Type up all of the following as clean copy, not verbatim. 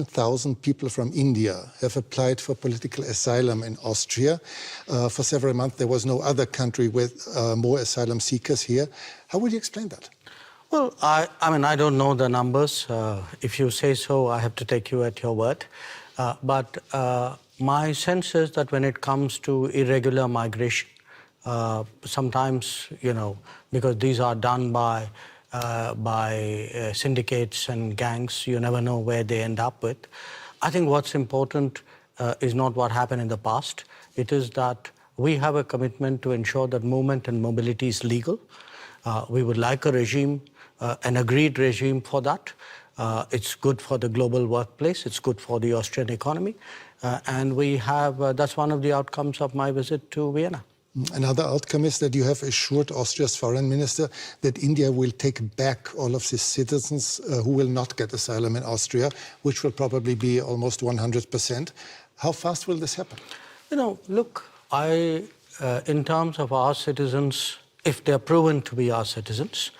1,000 people from India have applied for political asylum in Austria. For several months, there was no other country with more asylum seekers here. How would you explain that? Well, I mean, I don't know the numbers. If you say so, I have to take you at your word. But my sense is that when it comes to irregular migration, sometimes, you know, because these are done by syndicates and gangs, you never know where they end up with. I think what's important is not what happened in the past. It is that we have a commitment to ensure that movement and mobility is legal. We would like a regime, an agreed regime for that. It's good for the global workplace. It's good for the Austrian economy. And we have, that's one of the outcomes of my visit to Vienna. Another outcome is that you have assured Austria's foreign minister that India will take back all of its citizens who will not get asylum in Austria, which will probably be almost 100%. How fast will this happen? You know, look, in terms of our citizens, if they're proven to be our citizens,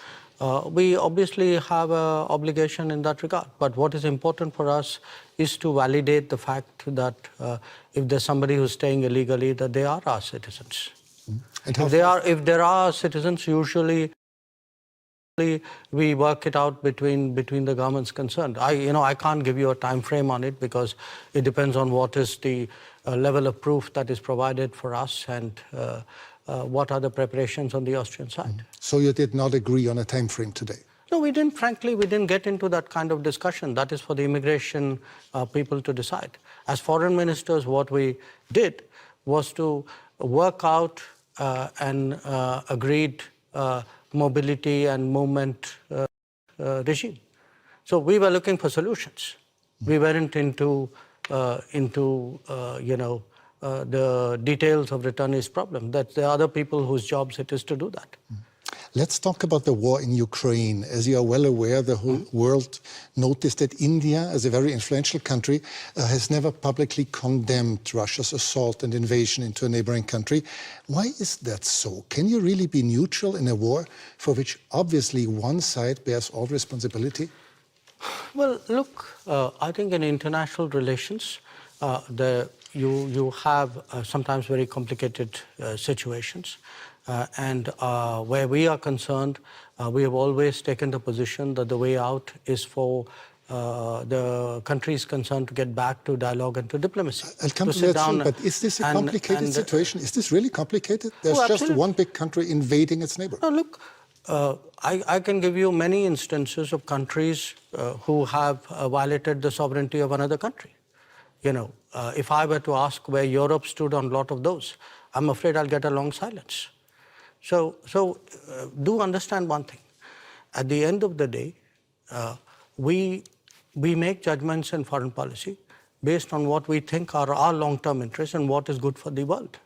we obviously have an obligation in that regard. But what is important for us is to validate the fact that if there's somebody who's staying illegally, that they are our citizens. And if there are citizens, usually we work it out between the governments concerned. I can't give you a time frame on it because it depends on what is the level of proof that is provided for us and what are the preparations on the Austrian side. So you did not agree on a time frame today? No, we didn't. Frankly, we didn't get into that kind of discussion. That is for the immigration people to decide. As foreign ministers, what we did was to work out an agreed mobility and movement regime. So we were looking for solutions. We weren't into the details of returnees' problem. That there are other people whose jobs it is to do that. Let's talk about the war in Ukraine. As you are well aware, the whole world noticed that India, as a very influential country, has never publicly condemned Russia's assault and invasion into a neighboring country. Why is that so? Can you really be neutral in a war for which obviously one side bears all responsibility? Well, look, I think in international relations, you have sometimes very complicated situations. And where we are concerned, we have always taken the position that the way out is for the countries concerned to get back to dialogue and to diplomacy. I'll come to that soon, but is this a complicated situation? Is this really complicated? There's just one big country invading its neighbor. No, look, I can give you many instances of countries who have violated the sovereignty of another country. You know, if I were to ask where Europe stood on a lot of those, I'm afraid I'll get a long silence. So do understand one thing. At the end of the day, we make judgments in foreign policy based on what we think are our long-term interests and what is good for the world.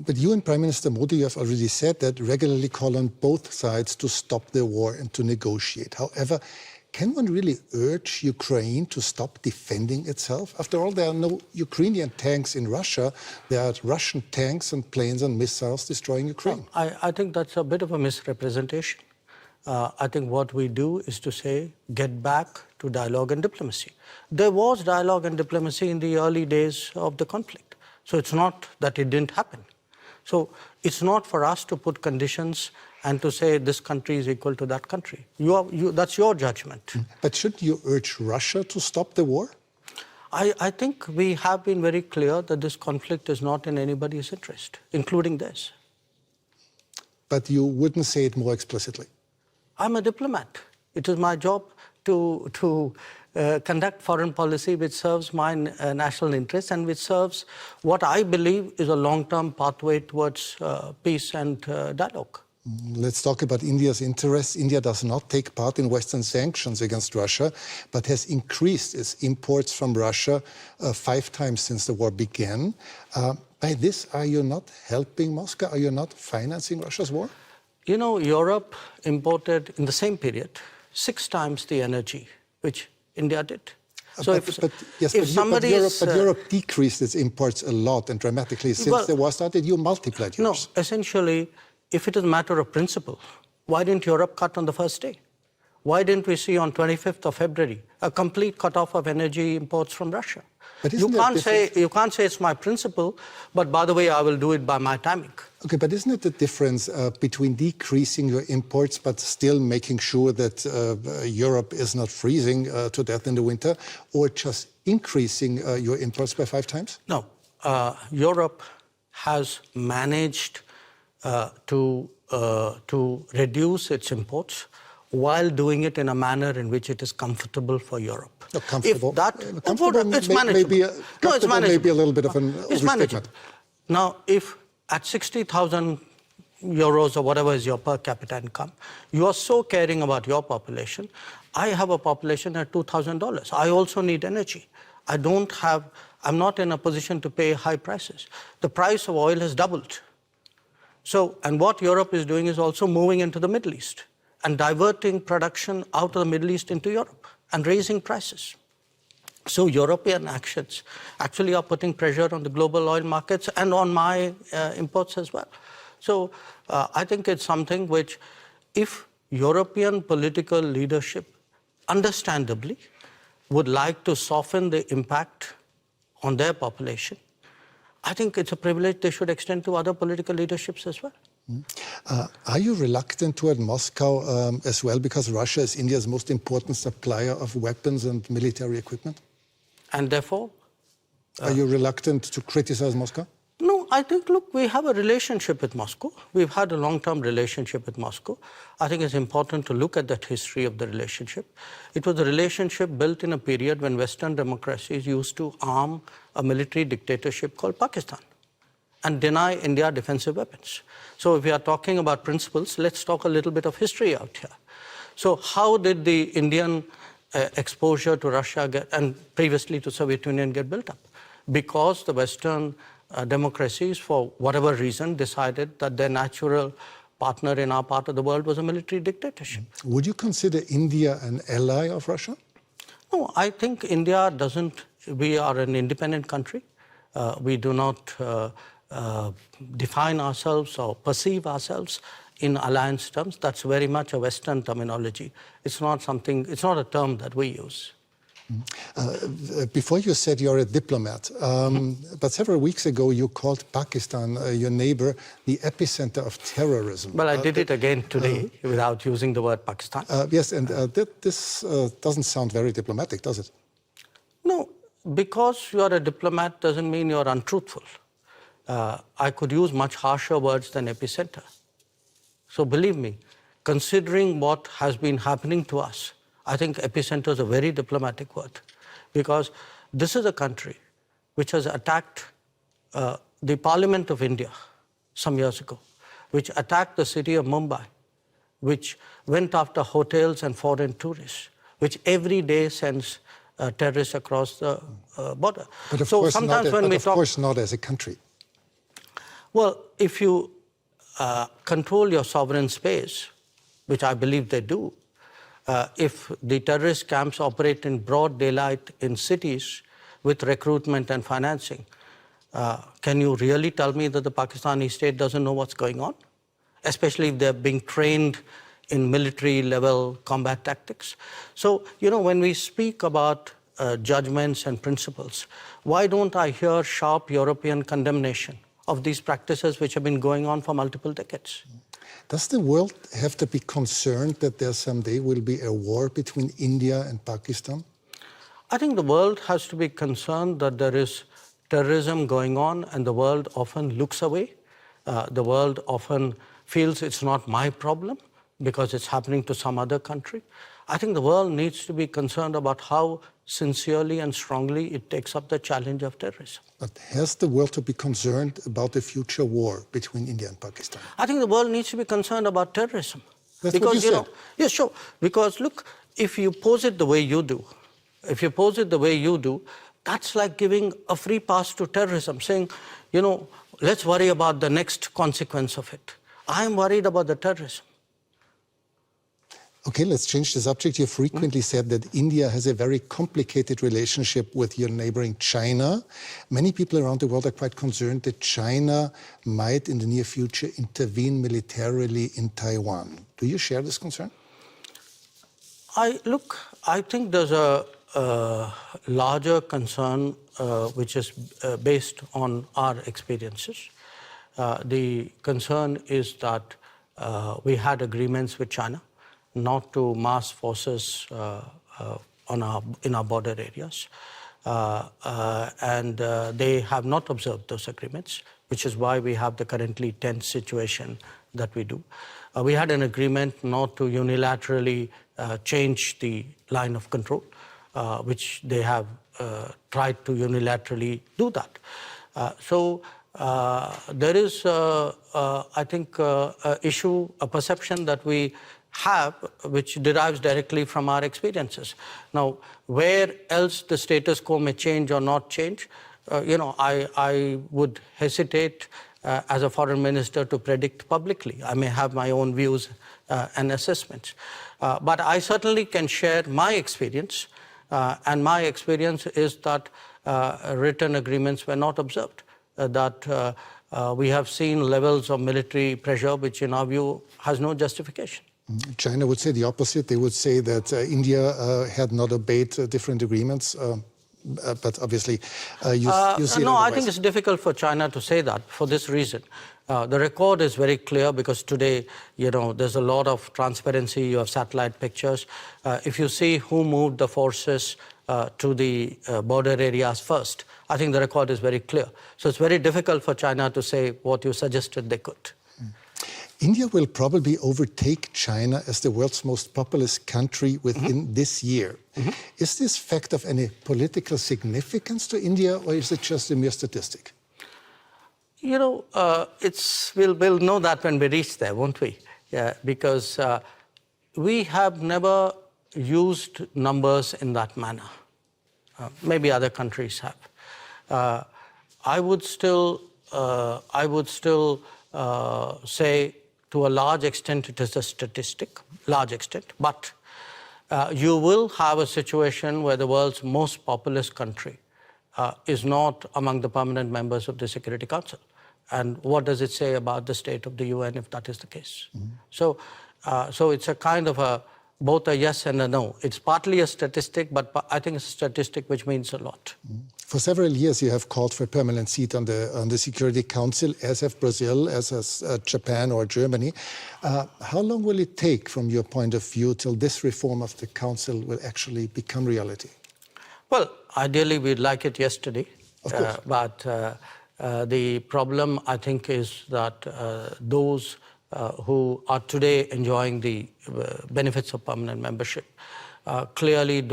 But you and Prime Minister Modi have already said that regularly call on both sides to stop the war and to negotiate. However, can one really urge Ukraine to stop defending itself? After all, there are no Ukrainian tanks in Russia. There are Russian tanks and planes and missiles destroying Ukraine. No, I think that's a bit of a misrepresentation. I think what we do is to say, get back to dialogue and diplomacy. There was dialogue and diplomacy in the early days of the conflict. So it's not that it didn't happen. So it's not for us to put conditions and to say this country is equal to that country. That's your judgment. But should you urge Russia to stop the war? I think we have been very clear that this conflict is not in anybody's interest, including theirs. But you wouldn't say it more explicitly? I'm a diplomat. It is my job to conduct foreign policy which serves my national interests and which serves what I believe is a long-term pathway towards peace and dialogue. Let's talk about India's interests. India does not take part in Western sanctions against Russia, but has increased its imports from Russia 5 times since the war began. By this, are you not helping Moscow? Are you not financing Russia's war? You know, Europe imported in the same period 6 times the energy which India did. So Europe decreased its imports a lot and dramatically since the war started. You multiplied yours. No, essentially, if it is a matter of principle, why didn't Europe cut on the first day? Why didn't we see on 25th of February a complete cutoff of energy imports from Russia? But You can't say it's my principle, but by the way, I will do it by my timing. Okay, but isn't it the difference between decreasing your imports but still making sure that Europe is not freezing to death in the winter, or just increasing your imports by 5 times? No, Europe has managed to reduce its imports while doing it in a manner in which it is comfortable for Europe. Comfortable. It's manageable. It's maybe a little bit of an overstatement. Now, if at 60,000 euros or whatever is your per capita income, you are so caring about your population. I have a population at $2,000. I also need energy. I'm not in a position to pay high prices. The price of oil has doubled. So, and what Europe is doing is also moving into the Middle East and diverting production out of the Middle East into Europe and raising prices. So European actions actually are putting pressure on the global oil markets and on my imports as well. So I think it's something which, if European political leadership understandably would like to soften the impact on their population, I think it's a privilege they should extend to other political leaderships as well. Are you reluctant toward Moscow as well, because Russia is India's most important supplier of weapons and military equipment? And therefore? Are you reluctant to criticize Moscow? No, I think, look, we have a relationship with Moscow. We've had a long-term relationship with Moscow. I think it's important to look at that history of the relationship. It was a relationship built in a period when Western democracies used to arm a military dictatorship called Pakistan and deny India defensive weapons. So if we are talking about principles, let's talk a little bit of history out here. So how did the Indian exposure to Russia and previously to Soviet Union get built up? Because the Western democracies, for whatever reason, decided that their natural partner in our part of the world was a military dictatorship. Would you consider India an ally of Russia? No, I think India doesn't. We are an independent country. We do not define ourselves or perceive ourselves in alliance terms. That's very much a Western terminology. It's not a term that we use. Before you said you're a diplomat, but several weeks ago you called Pakistan, your neighbor, the epicenter of terrorism. Well, I did it again today without using the word Pakistan. Yes, and this doesn't sound very diplomatic, does it? No, because you are a diplomat doesn't mean you're untruthful. I could use much harsher words than epicenter. So believe me, considering what has been happening to us, I think epicenter is a very diplomatic word, because this is a country which has attacked the Parliament of India some years ago, which attacked the city of Mumbai, which went after hotels and foreign tourists, which every day sends terrorists across the border. But of course not as a country. Well, if you control your sovereign space, which I believe they do, if the terrorist camps operate in broad daylight in cities with recruitment and financing, can you really tell me that the Pakistani state doesn't know what's going on? Especially if they're being trained in military-level combat tactics. So, when we speak about judgments and principles, why don't I hear sharp European condemnation of these practices which have been going on for multiple decades? Does the world have to be concerned that there someday will be a war between India and Pakistan? I think the world has to be concerned that there is terrorism going on, and the world often looks away. The world often feels it's not my problem because it's happening to some other country. I think the world needs to be concerned about how sincerely and strongly it takes up the challenge of terrorism. But has the world to be concerned about the future war between India and Pakistan? I think the world needs to be concerned about terrorism. That's what you said. Yeah, sure. Because look, if you pose it the way you do, that's like giving a free pass to terrorism, saying, let's worry about the next consequence of it. I am worried about the terrorism. Okay, let's change the subject. You frequently said that India has a very complicated relationship with your neighboring China. Many people around the world are quite concerned that China might, in the near future, intervene militarily in Taiwan. Do you share this concern? I think there's a larger concern which is based on our experiences. The concern is that we had agreements with China not to mass forces in our border areas. And they have not observed those agreements, which is why we have the currently tense situation that we do. We had an agreement not to unilaterally change the line of control, which they have tried to unilaterally do that. So there is, I think, an issue, a perception that we have which derives directly from our experiences. Now, where else the status quo may change or not change, I would hesitate as a foreign minister to predict publicly. I may have my own views and assessments. But I certainly can share my experience, and my experience is that written agreements were not observed, that we have seen levels of military pressure which in our view has no justification. China would say the opposite. They would say that India had not obeyed different agreements. But obviously, you see it No, I otherwise. think it's difficult for China to say that for this reason. The record is very clear because today, there's a lot of transparency. You have satellite pictures. If you see who moved the forces to the border areas first, I think the record is very clear. So it's very difficult for China to say what you suggested they could. India will probably overtake China as the world's most populous country within this year. Is this fact of any political significance to India, or is it just a mere statistic? We'll know that when we reach there, won't we? Yeah, because we have never used numbers in that manner. Maybe other countries have. I would still say, to a large extent, it is a statistic, but you will have a situation where the world's most populous country is not among the permanent members of the Security Council. And what does it say about the state of the UN if that is the case? So it's a kind of both a yes and a no. It's partly a statistic, but I think it's a statistic which means a lot. For several years, you have called for a permanent seat on the Security Council, as have Brazil, as has Japan or Germany. How long will it take, from your point of view, till this reform of the Council will actually become reality? Well, ideally, we'd like it yesterday. Of course. But the problem, I think, is that those who are today enjoying the benefits of permanent membership clearly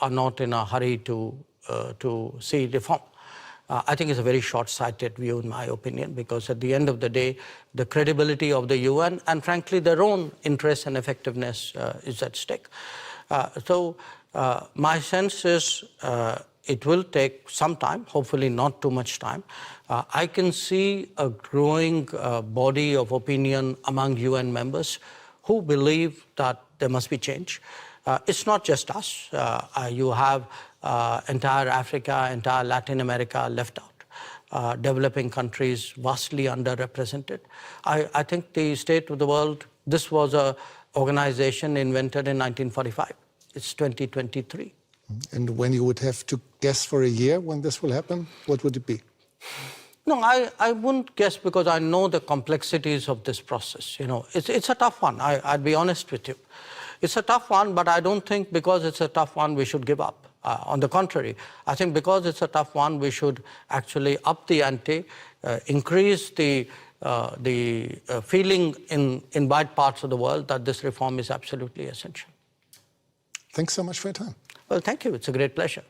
are not in a hurry to see reform. I think it's a very short-sighted view, in my opinion, because at the end of the day, the credibility of the UN and, frankly, their own interest and effectiveness is at stake. So my sense is it will take some time, hopefully not too much time. I can see a growing body of opinion among UN members who believe that there must be change. It's not just us. You have entire Africa, entire Latin America left out. Developing countries vastly underrepresented. I think the state of the world, this was an organization invented in 1945. It's 2023. And when you would have to guess for a year when this will happen, what would it be? No, I wouldn't guess, because I know the complexities of this process. It's a tough one. I'd be honest with you. It's a tough one, but I don't think because it's a tough one we should give up. On the contrary, I think because it's a tough one, we should actually up the ante, increase the feeling in wide parts of the world that this reform is absolutely essential. Thanks so much for your time. Well, thank you. It's a great pleasure.